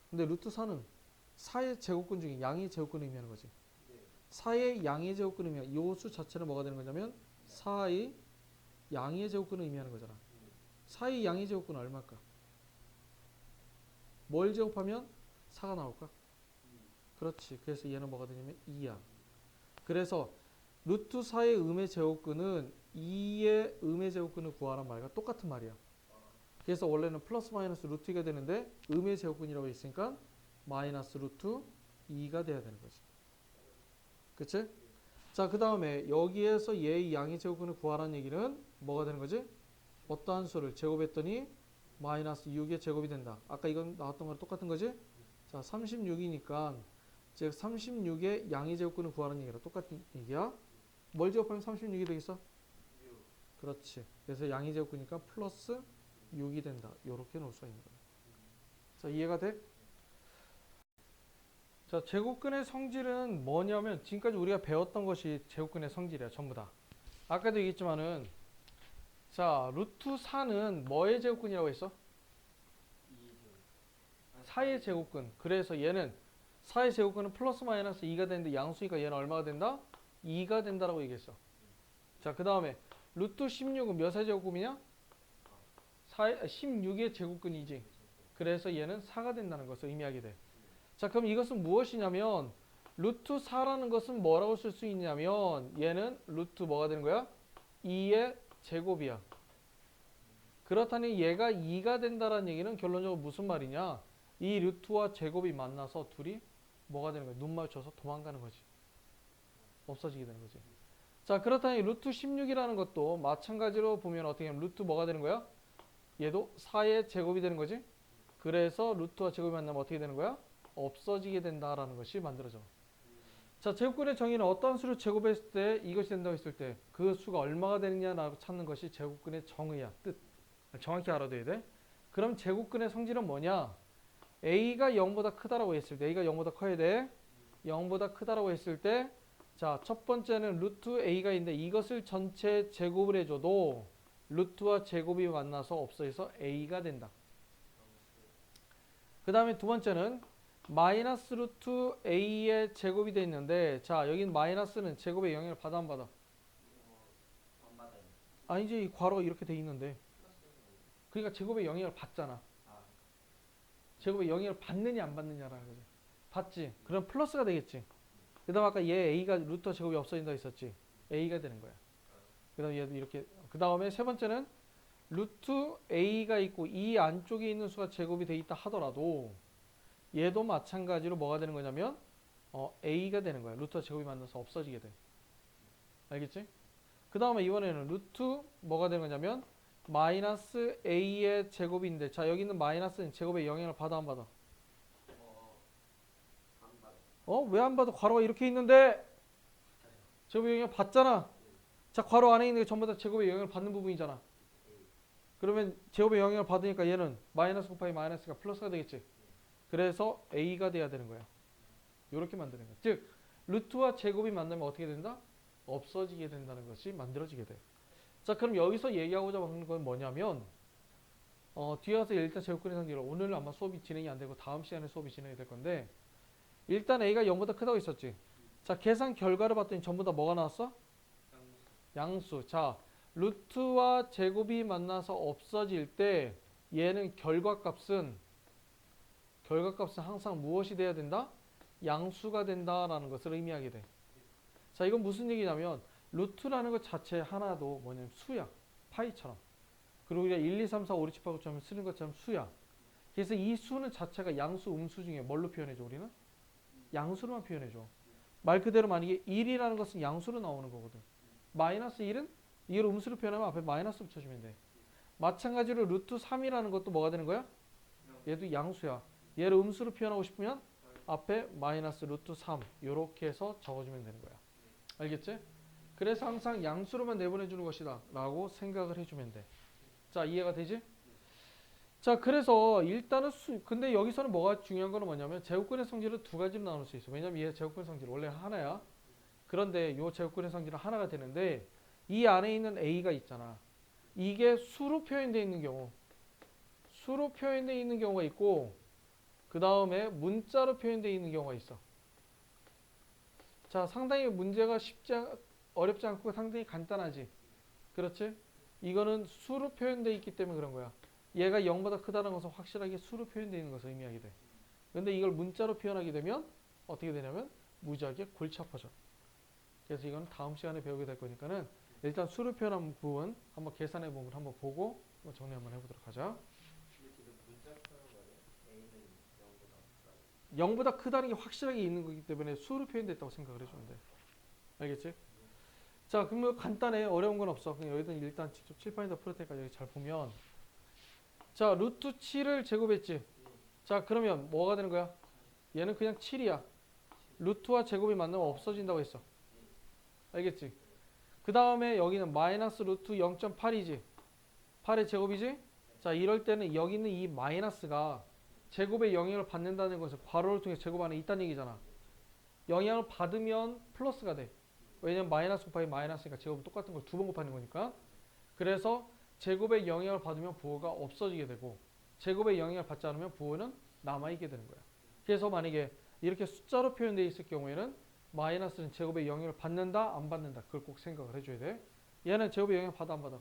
근데 루트 4는 4의 제곱근 중에 양의 제곱근을 의미하는 거지. 4의 양의 제곱근을 의미하는 이 수 자체는 뭐가 되는 거냐면 4의 양의 제곱근을 의미하는 거잖아. 4의 양의 제곱근은 얼마일까? 뭘 제곱하면 4가 나올까? 그렇지. 그래서 얘는 뭐가 되냐면 2야. 그래서 루트 4의 음의 제곱근은 2의 음의 제곱근을 구하란 말과 똑같은 말이야. 그래서 원래는 플러스 마이너스 루트 2가 되는데 음의 제곱근이라고 했으니까 마이너스 루트 2가 돼야 되는 거지. 그치? 자, 그 다음에 여기에서 얘의 양의 제곱근을 구하라는 얘기는 뭐가 되는 거지? 어떠한 수를 제곱했더니 마이너스 6의 제곱이 된다. 아까 이건 나왔던 거랑 똑같은 거지? 자, 36이니까 즉 36의 양의 제곱근을 구하라는 얘기랑 똑같은 얘기야. 뭘 제곱하면 36이 되겠어? 6. 그렇지. 그래서 양의 제곱근이니까 플러스 6이 된다. 이렇게 놓을 수가 있는 거야. 자, 이해가 돼? 자, 제곱근의 성질은 뭐냐면 지금까지 우리가 배웠던 것이 제곱근의 성질이야. 전부 다. 아까도 얘기했지만은 자, 루트 4는 뭐의 제곱근이라고 했어? 4의 제곱근. 그래서 얘는 4의 제곱근은 플러스 마이너스 2가 되는데 양수니까 얘는 얼마가 된다? 2가 된다라고 얘기했어. 자, 그 다음에 루트 16은 몇의 제곱근이냐? 16의 제곱근이지. 그래서 얘는 4가 된다는 것을 의미하게 돼. 자, 그럼 이것은 무엇이냐면 루트 4라는 것은 뭐라고 쓸 수 있냐면 얘는 루트 뭐가 되는 거야? 2의 제곱이야. 그렇다니 얘가 2가 된다는 얘기는 결론적으로 무슨 말이냐? 이 루트와 제곱이 만나서 둘이 뭐가 되는 거야? 눈 마주쳐서 도망가는 거지. 없어지게 되는 거지. 자, 그렇다니 루트 16이라는 것도 마찬가지로 보면 어떻게 하면 루트 뭐가 되는 거야? 얘도 4의 제곱이 되는 거지. 그래서 루트와 제곱이 만나면 어떻게 되는 거야? 없어지게 된다라는 것이 만들어져. 자, 제곱근의 정의는 어떤 수를 제곱했을 때 이것이 된다고 했을 때 그 수가 얼마가 되느냐라고 찾는 것이 제곱근의 정의야. 뜻. 정확히 알아둬야 돼. 그럼 제곱근의 성질은 뭐냐? a가 0보다 크다라고 했을 때 a가 0보다 커야 돼. 0보다 크다라고 했을 때 자, 첫 번째는 루트 a가 있는데 이것을 전체 제곱을 해줘도 루트와 제곱이 만나서 없어져서 a가 된다. 그 다음에 두 번째는 마이너스 루트 a의 제곱이 되어 있는데 자, 여긴 마이너스는 제곱의 영향을 받아 안 받아? 안 받아요. 아니지, 이 괄호가 이렇게 돼 있는데 그러니까 제곱의 영향을 받잖아. 제곱의 영향을 받느냐 안 받느냐라는 거지. 받지. 그럼 플러스가 되겠지. 그 다음 아까 얘 a가 루트 제곱이 없어진다 했었지. a가 되는 거야. 그 다음에 얘도 이렇게, 그 다음에 세 번째는 루트 a가 있고 이 안쪽에 있는 수가 제곱이 돼 있다 하더라도 얘도 마찬가지로 뭐가 되는 거냐면 a가 되는 거야. 루트와 제곱이 만나서 없어지게 돼. 알겠지? 그 다음에 이번에는 루트 뭐가 되는 거냐면 마이너스 a의 제곱인데, 자 여기 있는 마이너스는 제곱의 영향을 받아 안 받아? 안 받아요. 왜 안 받아? 괄호가 이렇게 있는데 제곱의 영향을 받잖아. 자 괄호 안에 있는 게 전부 다 제곱의 영향을 받는 부분이잖아. 그러면 제곱의 영향을 받으니까 얘는 마이너스 곱하기 마이너스가 플러스가 되겠지. 그래서 a가 돼야 되는 거야. 이렇게 만드는 거야. 즉 루트와 제곱이 만나면 어떻게 된다? 없어지게 된다는 것이 만들어지게 돼. 자 그럼 여기서 얘기하고자 하는 건 뭐냐면 뒤에 가서 일단 제곱근의 성질을, 오늘은 아마 수업이 진행이 안 되고 다음 시간에 수업이 진행이 될 건데, 일단 a가 0보다 크다고 있었지. 자 계산 결과를 봤더니 전부 다 뭐가 나왔어? 양수. 자 루트와 제곱이 만나서 없어질 때 얘는 결과값은 항상 무엇이 돼야 된다? 양수가 된다라는 것을 의미하게 돼. 자 이건 무슨 얘기냐면 루트라는 것 자체 하나도 뭐냐면 수야. 파이처럼. 그리고 우리가 1, 2, 3, 4, 5, 6, 7, 8, 9 점 쓰는 것처럼 수야. 그래서 이 수는 자체가 양수, 음수 중에 뭘로 표현해줘 우리는? 양수로만 표현해줘. 말 그대로 만약에 1이라는 것은 양수로 나오는 거거든. 마이너스 1은 이걸 음수로 표현하면 앞에 마이너스 붙여주면 돼. 마찬가지로 루트 3이라는 것도 뭐가 되는 거야? 얘도 양수야. 얘를 음수로 표현하고 싶으면 앞에 마이너스 루트 3 이렇게 해서 적어주면 되는 거야. 알겠지? 그래서 항상 양수로만 내보내주는 것이다 라고 생각을 해주면 돼. 자 이해가 되지? 자 그래서 일단은 근데 여기서는 뭐가 중요한 거는 뭐냐면 제곱근의 성질을 두 가지로 나눌 수 있어. 왜냐면 얘 제곱근의 성질 원래 하나야. 그런데 요 제곱근의 성질은 하나가 되는데 이 안에 있는 a가 있잖아. 이게 수로 표현되어 있는 경우가 있고, 그 다음에 문자로 표현되어 있는 경우가 있어. 자 상당히 문제가 어렵지 않고 상당히 간단하지. 그렇지? 이거는 수로 표현되어 있기 때문에 그런 거야. 얘가 0보다 크다는 것은 확실하게 수로 표현되어 있는 것을 의미하게 돼. 근데 이걸 문자로 표현하게 되면 어떻게 되냐면 무지하게 골치 아파져. 그래서 이건 다음 시간에 배우게 될 거니까는 일단 수로 표현한 부분 한번 계산해 본 걸 한번 보고 정리 한번 해보도록 하자. 근데 지금 문자 표현한 거예요? A는 0보다 0보다 크다는 게 확실하게 있는 거기 때문에 수로 표현됐다고 생각을 해주면 돼. 알겠지? 자 그러면 간단해. 어려운 건 없어. 그냥 여기다 일단 직접 칠판에다 풀을 테니까 여기 잘 보면, 자 루트 7을 제곱했지. 자 그러면 뭐가 되는 거야? 얘는 그냥 7이야. 루트와 제곱이 만나면 없어진다고 했어. 알겠지? 그 다음에 여기는 마이너스 루트 0.8이지. 8의 제곱이지? 자 이럴 때는 여기 있는 이 마이너스가 제곱의 영향을 받는다는 것은 괄호를 통해 제곱 안에 있다는 얘기잖아. 영향을 받으면 플러스가 돼. 왜냐면 마이너스 곱하기 마이너스니까 제곱은 똑같은 걸 두 번 곱하는 거니까. 그래서 제곱의 영향을 받으면 부호가 없어지게 되고, 제곱의 영향을 받지 않으면 부호는 남아있게 되는 거야. 그래서 만약에 이렇게 숫자로 표현되어 있을 경우에는 마이너스는 제곱의 영향을 받는다 안 받는다, 그걸 꼭 생각을 해줘야 돼. 얘는 제곱의 영향 받아 안 받아?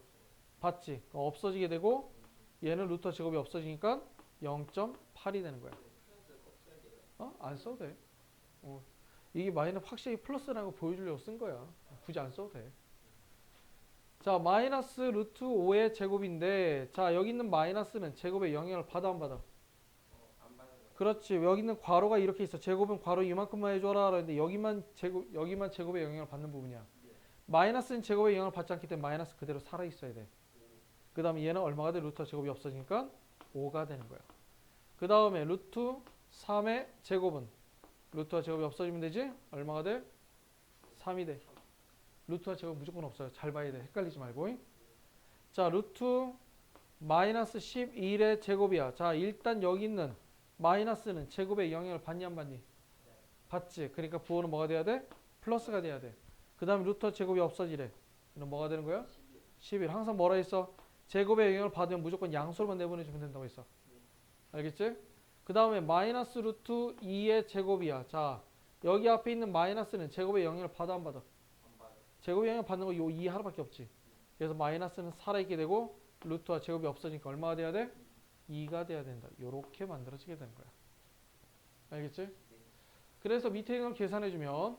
받지. 없어지게 되고, 얘는 루트 제곱이 없어지니까 0.8이 되는 거야. 안 써도 돼. 이게 마이너스 확실히 플러스라는 거 보여주려고 쓴 거야. 굳이 안 써도 돼. 자 마이너스 루트 5의 제곱인데, 자 여기 있는 마이너스는 제곱의 영향을 받아 안 받아? 안 받는 거. 그렇지. 여기 있는 괄호가 이렇게 있어. 제곱은 괄호 이만큼만 해줘라 그랬는데 여기만 제곱의 영향을 받는 부분이야. 마이너스는 제곱의 영향을 받지 않기 때문에 마이너스 그대로 살아 있어야 돼. 그 다음에 얘는 얼마가 돼? 루트 제곱이 없어지니까 5가 되는 거야. 그 다음에 루트 3의 제곱은 루트와 제곱이 없어지면 되지? 얼마가 돼? 3이 돼. 루트와 제곱 무조건 없어요. 잘 봐야 돼. 헷갈리지 말고. 자 루트 마이너스 11의 제곱이야. 자 일단 여기 있는 마이너스는 제곱의 영향을 받니 안 받니? 받지. 그러니까 부호는 뭐가 돼야 돼? 플러스가 돼야 돼. 그 다음에 루트 제곱이 없어지래. 그럼 뭐가 되는 거야? 11. 항상 뭐라 했어? 제곱의 영향을 받으면 무조건 양수로만 내보내주면 된다고 했어. 알겠지? 그 다음에 마이너스 루트 2의 제곱이야. 자 여기 앞에 있는 마이너스는 제곱의 영향을 받아 안 받아? 제곱의 영향 받는 거 요 2 하나밖에 없지. 그래서 마이너스는 살아있게 되고 루트와 제곱이 없어지니까 얼마가 돼야 돼? 2가 돼야 된다. 요렇게 만들어지게 되는 거야. 알겠지? 그래서 밑에 있는 걸 계산해주면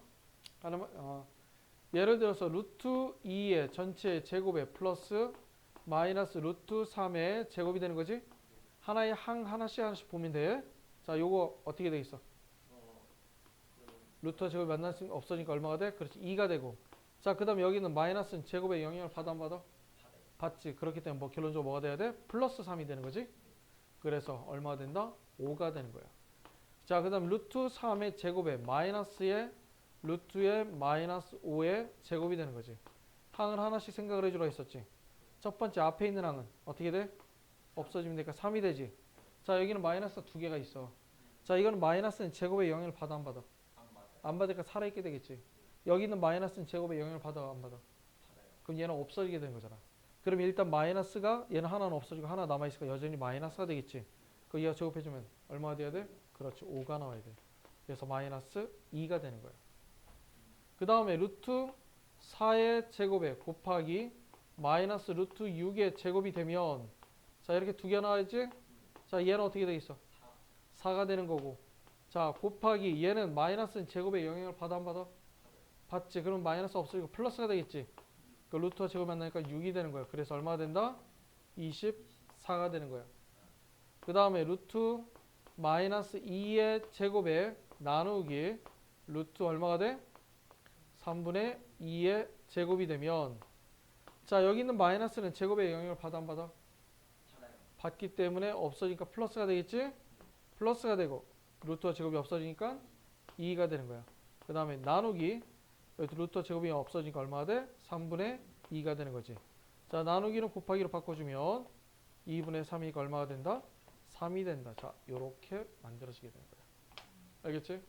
예를 들어서 루트 2의 전체 제곱에 플러스 마이너스 루트 3의 제곱이 되는 거지? 하나의 하나씩 보면 돼. 자, 요거 어떻게 돼 있어? 루트와 제곱이 만날 수 없으니까 얼마가 돼? 그렇지, 2가 되고. 자, 그 다음에 여기는 마이너스는 제곱의 영향을 받아 안 받아? 받지. 그렇기 때문에 뭐 결론적으로 뭐가 돼야 돼? 플러스 3이 되는 거지? 그래서 얼마가 된다? 5가 되는 거야. 자, 그 다음 루트 3의 제곱에 마이너스의 루트의 마이너스 5의 제곱이 되는 거지. 항을 하나씩 생각을 해주라 했었지. 첫 번째 앞에 있는 항은 어떻게 돼? 없어지면 되니까 3이 되지. 자, 여기는 마이너스가 두 개가 있어. 자, 이거는 마이너스는 제곱의 영향을 받아 안 받아? 안 받으니까 살아있게 되겠지. 여기는 마이너스는 제곱의 영향을 받아 안 받아? 그럼 얘는 없어지게 되는 거잖아. 그럼 일단 마이너스가 얘는 하나는 없어지고 하나 남아있으니까 여전히 마이너스가 되겠지. 그 이하 제곱해주면 얼마가 돼야 돼? 그렇지, 5가 나와야 돼. 그래서 마이너스 2가 되는 거야. 그 다음에 루트 4의 제곱에 곱하기 마이너스 루트 6의 제곱이 되면 자, 이렇게 두 개 나와야지. 자, 얘는 어떻게 되겠어? 4가 되는 거고. 자, 곱하기 얘는 마이너스 제곱의 영향을 받아 안 받아? 받지. 그럼 마이너스 없어지고 플러스가 되겠지. 그 루트와 제곱이 만나니까 6이 되는 거야. 그래서 얼마가 된다? 24가 되는 거야. 그 다음에 루트 마이너스 2의 제곱에 나누기 루트 얼마가 돼? 3분의 2의 제곱이 되면 자, 여기 있는 마이너스는 제곱의 영향을 받아 안 받아? 받기 때문에 없어지니까 플러스가 되겠지? 플러스가 되고 루트와 제곱이 없어지니까 2가 되는 거야. 그 다음에 나누기 여기 루트와 제곱이 없어지니까 얼마가 돼? 3분의 2가 되는 거지. 자, 나누기는 곱하기로 바꿔주면 2분의 3이니까 얼마가 된다? 3이 된다. 자, 요렇게 만들어지게 되는 거야. 알겠지?